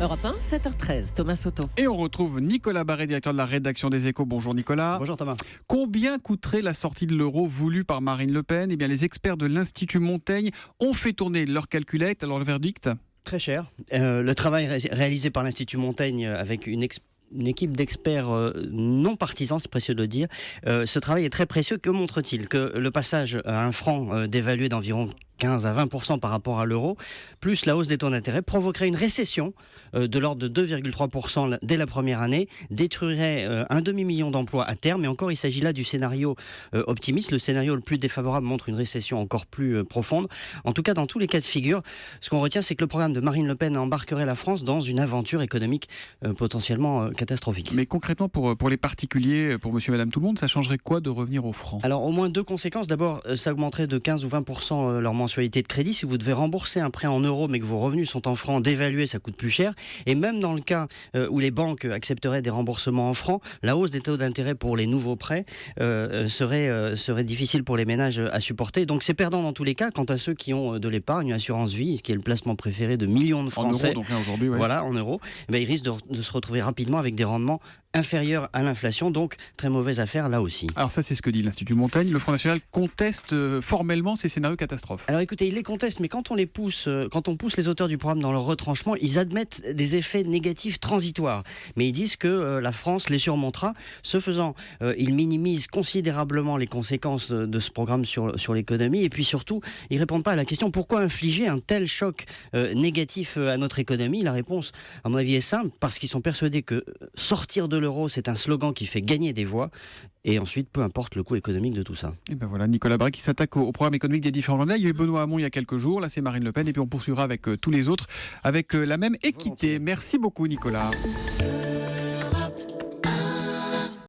Europe 1, 7h13, Thomas Soto. Et on retrouve Nicolas Barré, directeur de la rédaction des Échos. Bonjour Nicolas. Bonjour Thomas. Combien coûterait la sortie de l'euro voulue par Marine Le Pen ? Eh bien, les experts de l'Institut Montaigne ont fait tourner leur calculette. Alors le verdict ? Très cher. Le travail réalisé par l'Institut Montaigne avec une équipe d'experts non partisans, c'est précieux de le dire. Ce travail est très précieux. Que montre-t-il ? Que le passage à un franc dévalué d'environ 15 à 20% par rapport à l'euro, plus la hausse des taux d'intérêt, provoquerait une récession de l'ordre de 2,3% dès la première année, détruirait un demi-million d'emplois à terme. Et encore, il s'agit là du scénario optimiste. Le scénario le plus défavorable montre une récession encore plus profonde. En tout cas, dans tous les cas de figure, ce qu'on retient, c'est que le programme de Marine Le Pen embarquerait la France dans une aventure économique potentiellement catastrophique. Mais concrètement, pour les particuliers, pour monsieur et madame tout le monde, ça changerait quoi de revenir au franc ? Alors, au moins deux conséquences. D'abord, ça augmenterait de 15 ou 20% leur mensualité de crédit. Si vous devez rembourser un prêt en euros, mais que vos revenus sont en francs dévalués, ça coûte plus cher. Et même dans le cas où les banques accepteraient des remboursements en francs, la hausse des taux d'intérêt pour les nouveaux prêts serait difficile pour les ménages à supporter. Donc, c'est perdant dans tous les cas. Quant à ceux qui ont de l'épargne, une assurance vie, ce qui est le placement préféré de millions de Français. En euros, donc là, aujourd'hui, ouais. Voilà, en euros. Eh bien, ils risquent de se retrouver rapidement avec des rendements inférieurs à l'inflation. Donc, très mauvaise affaire là aussi. Alors ça, c'est ce que dit l'Institut Montaigne. Le Front National conteste formellement ces scénarios catastrophes. Alors écoutez, ils les contestent, mais quand on pousse les auteurs du programme dans leur retranchement, ils admettent des effets négatifs transitoires. Mais ils disent que la France les surmontera. Ce faisant, ils minimisent considérablement les conséquences de ce programme sur l'économie. Et puis surtout, ils répondent pas à la question pourquoi infliger un tel choc négatif à notre économie. La réponse, à mon avis, est simple, parce qu'ils sont persuadés que sortir de l'euro, c'est un slogan qui fait gagner des voix. Et ensuite, peu importe le coût économique de tout ça. Et ben voilà, Nicolas Barré qui s'attaque au programme économique des différents candidats. Il y a eu Benoît Hamon il y a quelques jours, là c'est Marine Le Pen, et puis on poursuivra avec tous les autres, avec la même équité. Merci beaucoup Nicolas.